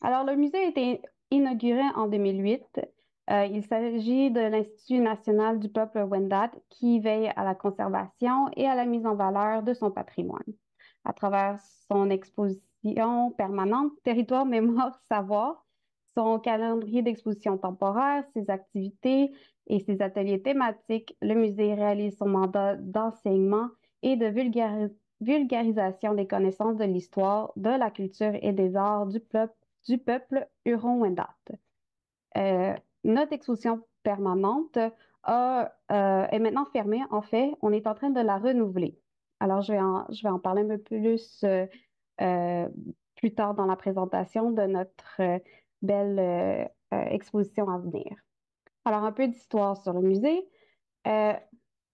Alors, le musée a été inauguré en 2008. Il s'agit de l'Institut national du peuple Wendat qui veille à la conservation et à la mise en valeur de son patrimoine. À travers son exposition permanente, Territoire, Mémoire, Savoir, son calendrier d'exposition temporaire, ses activités et ses ateliers thématiques, le musée réalise son mandat d'enseignement et de vulgarisation des connaissances de l'histoire, de la culture et des arts du peuple Huron-Wendat. Notre exposition permanente est maintenant fermée. En fait, on est en train de la renouveler. Alors, je vais en parler un peu plus euh, plus tard dans la présentation de notre belle exposition à venir. Alors, un peu d'histoire sur le musée. Euh,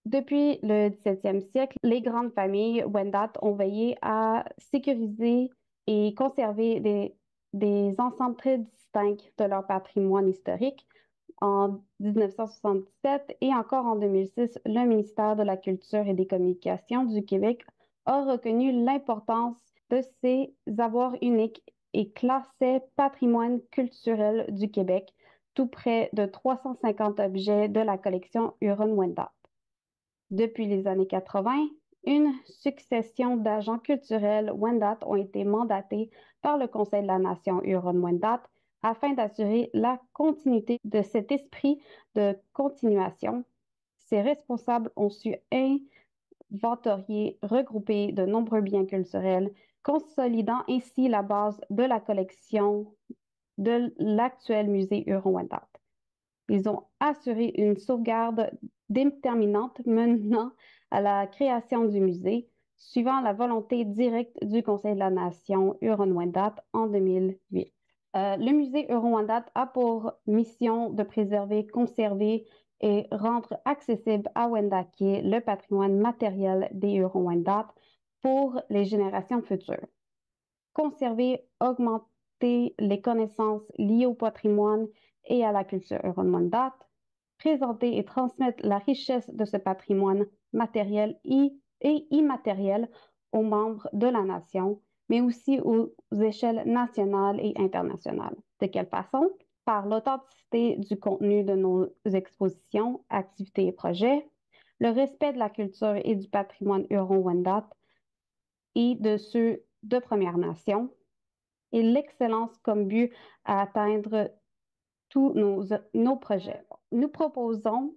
Depuis le 17e siècle, les grandes familles Wendat ont veillé à sécuriser et conserver des ensembles très distincts de leur patrimoine historique. En 1977 et encore en 2006, le ministère de la Culture et des Communications du Québec a reconnu l'importance de ces avoirs uniques et classait patrimoine culturel du Québec tout près de 350 objets de la collection Huron-Wendat. Depuis les années 80, une succession d'agents culturels Wendat ont été mandatés par le Conseil de la Nation Huron-Wendat afin d'assurer la continuité de cet esprit de continuation. Ces responsables ont su inventorier, regrouper de nombreux biens culturels, consolidant ainsi la base de la collection de l'actuel musée Huron-Wendat. Ils ont assuré une sauvegarde déterminante menant à la création du musée, suivant la volonté directe du Conseil de la Nation Huron-Wendat en 2008. Le musée Huron-Wendat a pour mission de préserver, conserver et rendre accessible à Wendake le patrimoine matériel des Huron-Wendat pour les générations futures. Conserver, augmenter les connaissances liées au patrimoine et à la culture Huron-Wendat, présenter et transmettre la richesse de ce patrimoine matériel et immatériel aux membres de la nation, mais aussi aux échelles nationales et internationales. De quelle façon? Par l'authenticité du contenu de nos expositions, activités et projets, le respect de la culture et du patrimoine Huron-Wendat et de ceux de Premières Nations, et l'excellence comme but à atteindre tous nos projets. Nous proposons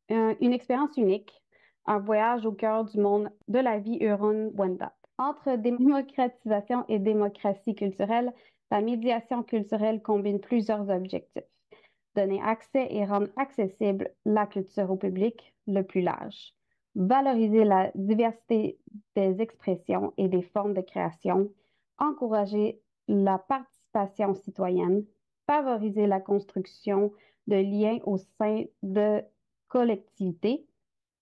une expérience unique, un voyage au cœur du monde de la vie Huron-Wendat. Entre démocratisation et démocratie culturelle, la médiation culturelle combine plusieurs objectifs. Donner accès et rendre accessible la culture au public le plus large. Valoriser la diversité des expressions et des formes de création. Encourager la participation citoyenne, favoriser la construction de liens au sein de collectivités,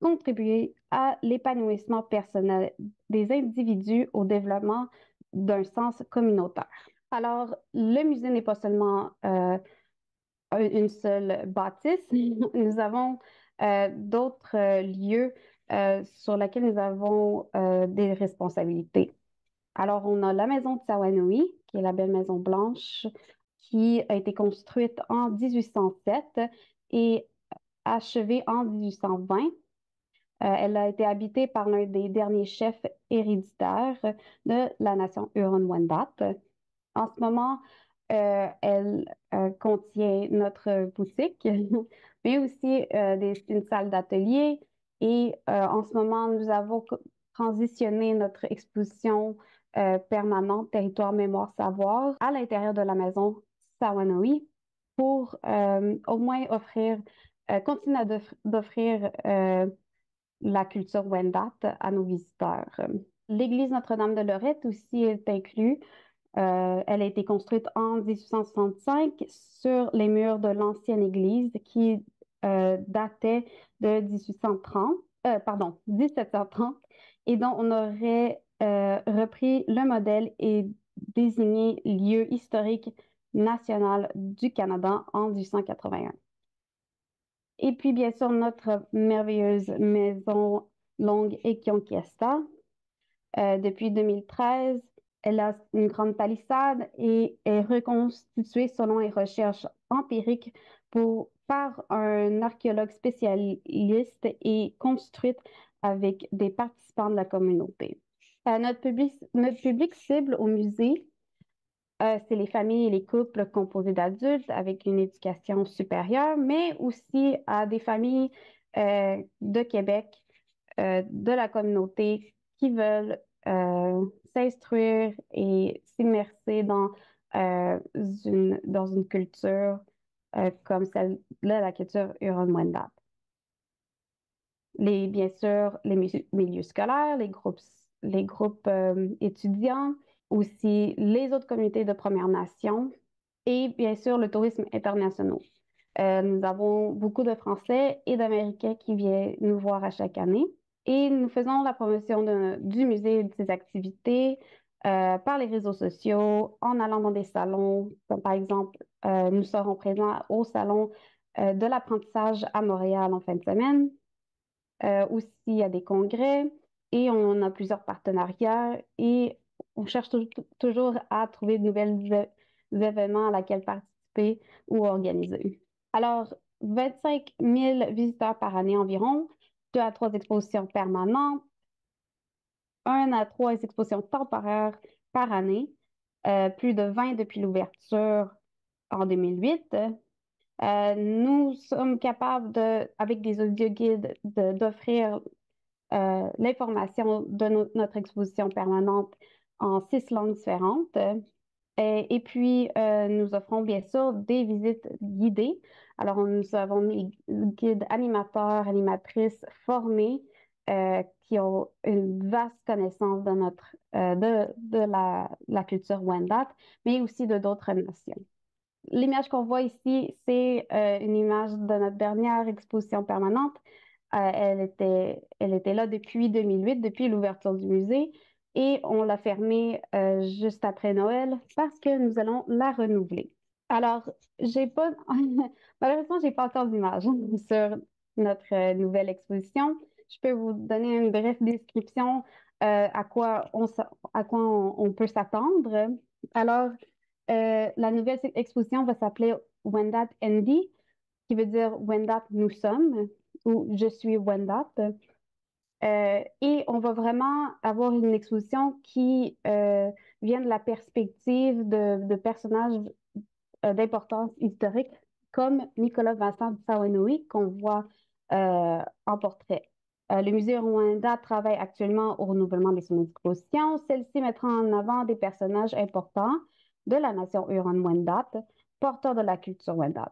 contribuer à l'épanouissement personnel des individus, au développement d'un sens communautaire. Alors, le musée n'est pas seulement une seule bâtisse. Nous avons d'autres lieux sur lesquels nous avons des responsabilités. Alors, on a la maison de Sawanui, qui est la belle maison blanche, qui a été construite en 1807 et achevée en 1820. Elle a été habitée par l'un des derniers chefs héréditaires de la nation Huron-Wendat. En ce moment, elle contient notre boutique, mais aussi une salle d'atelier. Et en ce moment, nous avons transitionné notre exposition permanente Territoire, Mémoire, Savoir à l'intérieur de la maison Sawanui pour au moins continuer d'offrir la culture Wendat à nos visiteurs. L'église Notre-Dame de Lorette aussi est inclue. Elle a été construite en 1865 sur les murs de l'ancienne église qui datait de 1830, pardon, 1730, et dont on aurait repris le modèle et désigné lieu historique national du Canada en 1881. Et puis, bien sûr, notre merveilleuse maison Longue et Conquista. Depuis 2013, Elle a une grande palissade et est reconstituée selon les recherches empiriques par un archéologue spécialiste et construite avec des participants de la communauté. Notre public cible au musée, c'est les familles et les couples composés d'adultes avec une éducation supérieure, mais aussi à des familles de Québec, de la communauté qui veulent s'instruire et s'immerser dans une culture comme celle-là, la culture Huron-Wendat. Bien sûr, milieux scolaires, les groupes étudiants, aussi les autres communautés de Premières Nations et bien sûr le tourisme international. Nous avons beaucoup de Français et d'Américains qui viennent nous voir à chaque année et nous faisons la promotion du musée et de ses activités par les réseaux sociaux, en allant dans des salons, comme par exemple, nous serons présents au salon de l'apprentissage à Montréal en fin de semaine. Aussi, il y a des congrès et on a plusieurs partenariats et on cherche toujours à trouver de nouvelles événements à laquelle participer ou organiser. Alors, 25 000 visiteurs par année environ, 2 à 3 expositions permanentes, 1 à 3 expositions temporaires par année, plus de 20 depuis l'ouverture en 2008. Nous sommes capables avec des audioguides, d'offrir l'information de notre exposition permanente en 6 langues différentes. Et puis, nous offrons bien sûr des visites guidées. Alors, nous avons des guides animateurs, animatrices formés qui ont une vaste connaissance de la culture Wendat, mais aussi de d'autres nations. L'image qu'on voit ici, c'est une image de notre dernière exposition permanente. Elle était là depuis 2008, depuis l'ouverture du musée, et on l'a fermée juste après Noël parce que nous allons la renouveler. Alors, j'ai pas, malheureusement, j'ai pas encore d'image sur notre nouvelle exposition. Je peux vous donner une brève description à quoi on peut s'attendre. Alors, la nouvelle exposition va s'appeler Wendat ND, qui veut dire Wendat nous sommes ou je suis Wendat. Et on va vraiment avoir une exposition qui vient de la perspective de personnages d'importance historique comme Nicolas Vincent Tsawanoui qu'on voit en portrait. Le musée Rwanda travaille actuellement au renouvellement de son exposition. Celle-ci mettra en avant des personnages importants de la nation Huron-Wendat, porteurs de la culture Wendat.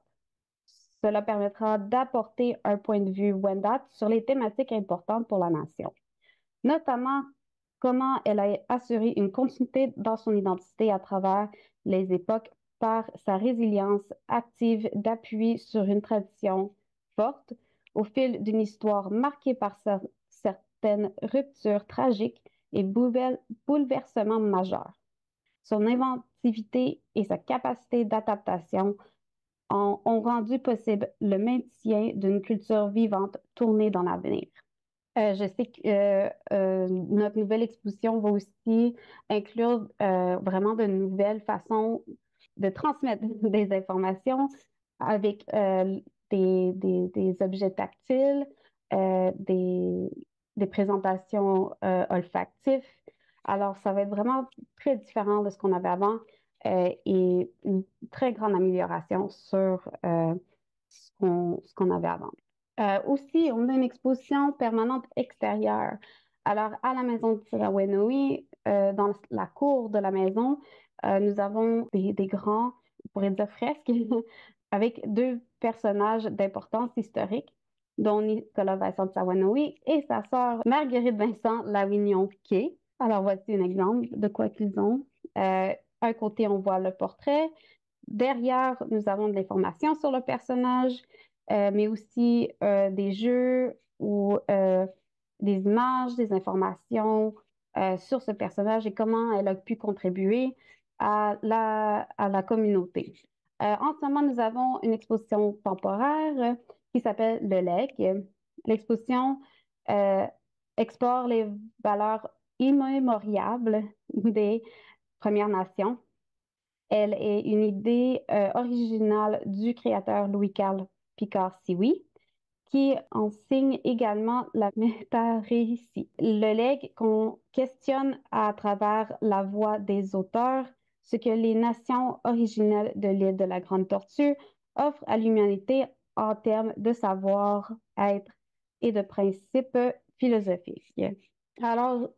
Cela permettra d'apporter un point de vue Wendat sur les thématiques importantes pour la nation, notamment comment elle a assuré une continuité dans son identité à travers les époques par sa résilience active d'appui sur une tradition forte au fil d'une histoire marquée par certaines ruptures tragiques et bouleversements majeurs. Son inventivité et sa capacité d'adaptation ont rendu possible le maintien d'une culture vivante tournée dans l'avenir. Je sais que notre nouvelle exposition va aussi inclure vraiment de nouvelles façons de transmettre des informations avec des objets tactiles, euh, des, des présentations olfactives. Alors, ça va être vraiment très différent de ce qu'on avait avant et une très grande amélioration sur ce qu'on avait avant. Aussi, on a une exposition permanente extérieure. Alors, à la maison de Tirawanoui, dans la cour de la maison, nous avons des grands, on pourrait dire fresques, avec 2 personnages d'importance historique, dont Nicolas Vincent Tirawanoui et sa sœur Marguerite Vincent Lawignon-Kay. Alors, voici un exemple de quoi qu'ils ont. Un côté, on voit le portrait. Derrière, nous avons de l'information sur le personnage, mais aussi des jeux ou des images, des informations sur ce personnage et comment elle a pu contribuer à la communauté. En ce moment, nous avons une exposition temporaire qui s'appelle Le Legs. L'exposition euh, explore les valeurs immémoriables des Premières Nations. Elle est une idée originale du créateur Louis-Carl Picard-Sioui, qui enseigne également la métarécit. Le legs qu'on questionne à travers la voix des auteurs ce que les nations originelles de l'île de la Grande Tortue offrent à l'humanité en termes de savoir-être et de principes philosophiques. Alors,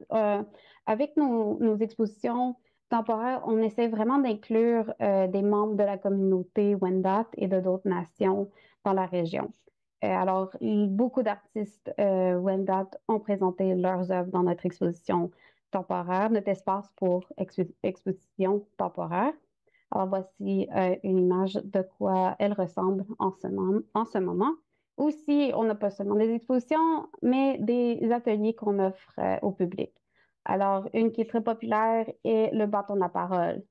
avec nos expositions temporaires, on essaie vraiment d'inclure des membres de la communauté Wendat et de d'autres nations dans la région. Alors, beaucoup d'artistes Wendat ont présenté leurs œuvres dans notre exposition temporaire, notre espace pour exposition temporaire. Alors, voici une image de quoi elle ressemble en ce moment. Aussi, on n'a pas seulement des expositions, mais des ateliers qu'on offre au public. Alors, une qui est très populaire est le bâton de la parole.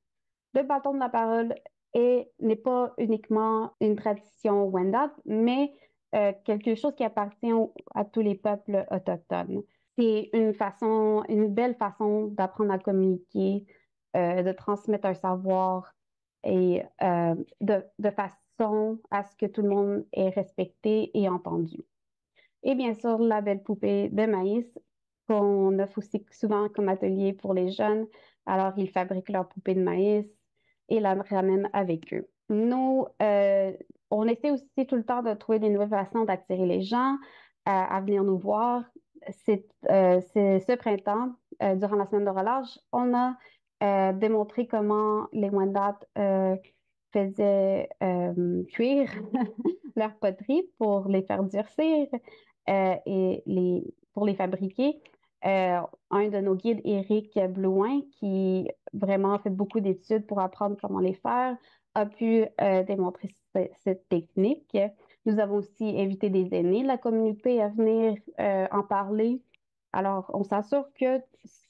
Le bâton de la parole n'est pas uniquement une tradition Wendat, mais quelque chose qui appartient à tous les peuples autochtones. C'est une belle façon d'apprendre à communiquer, de transmettre un savoir et de façon à ce que tout le monde est respecté et entendu. Et bien sûr, la belle poupée de maïs qu'on offre aussi souvent comme atelier pour les jeunes. Alors, ils fabriquent leur poupée de maïs et la ramènent avec eux. Nous, on essaie aussi tout le temps de trouver des nouvelles façons d'attirer les gens à venir nous voir. C'est ce printemps, durant la semaine de relâche, on a démontré comment les Wendat faisaient cuire leur poterie pour les faire durcir pour les fabriquer. Un de nos guides, Éric Blouin, qui vraiment a fait beaucoup d'études pour apprendre comment les faire, a pu démontrer cette technique. Nous avons aussi invité des aînés de la communauté à venir en parler. Alors, on s'assure que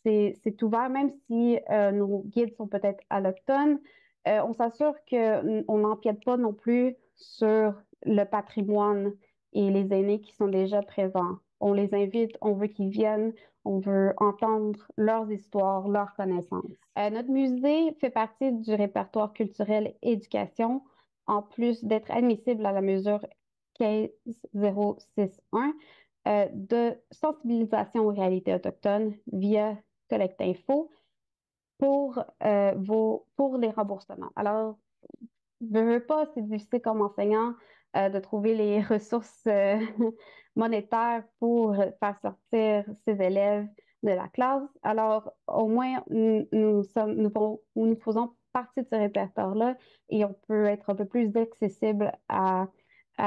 c'est ouvert, même si nos guides sont peut-être allochtones. On s'assure qu'on n'empiète pas non plus sur le patrimoine et les aînés qui sont déjà présents. On les invite, on veut qu'ils viennent, on veut entendre leurs histoires, leurs connaissances. Notre musée fait partie du répertoire culturel éducation, en plus d'être admissible à la mesure 15061 de sensibilisation aux réalités autochtones via Collecte Info pour les remboursements. Alors, veux pas, c'est difficile comme enseignant de trouver les ressources monétaires pour faire sortir ses élèves de la classe. Alors, au moins, nous faisons partie de ce répertoire-là et on peut être un peu plus accessible à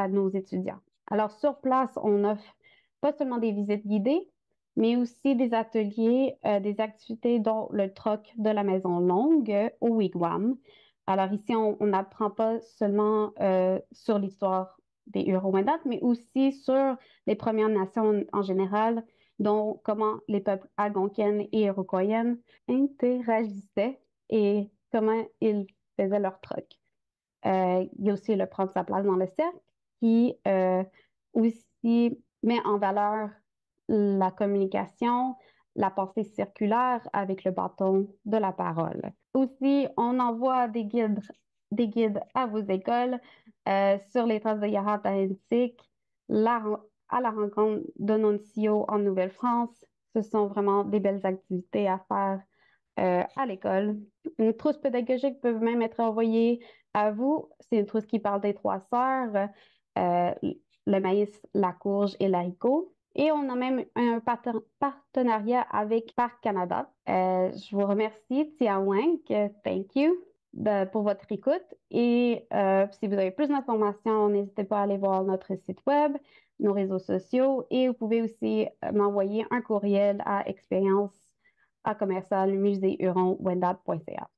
nos étudiants. Alors, sur place, on offre pas seulement des visites guidées, mais aussi des ateliers, des activités dont le troc de la Maison Longue au Wigwam. Alors ici, on n'apprend pas seulement sur l'histoire des Huron-Wendat, mais aussi sur les Premières Nations en général, dont comment les peuples algonquins et iroquoiens interagissaient et comment ils faisaient leur troc. Il y a aussi le prendre sa place dans le cercle qui aussi met en valeur la communication, la pensée circulaire avec le bâton de la parole. Aussi, on envoie des guides à vos écoles sur les traces de Yahat Antique, à la rencontre de Nuncio en Nouvelle-France. Ce sont vraiment des belles activités à faire à l'école. Une trousse pédagogique peut même être envoyée à vous. C'est une trousse qui parle des trois sœurs, euh, le maïs, la courge et l'haricot. Et on a même un partenariat avec Parc Canada. Je vous remercie, Tia Wank, thank you pour votre écoute. Et si vous avez plus d'informations, n'hésitez pas à aller voir notre site web, nos réseaux sociaux et vous pouvez aussi m'envoyer un courriel à expérience à commercial musée-huron-wendat.ca.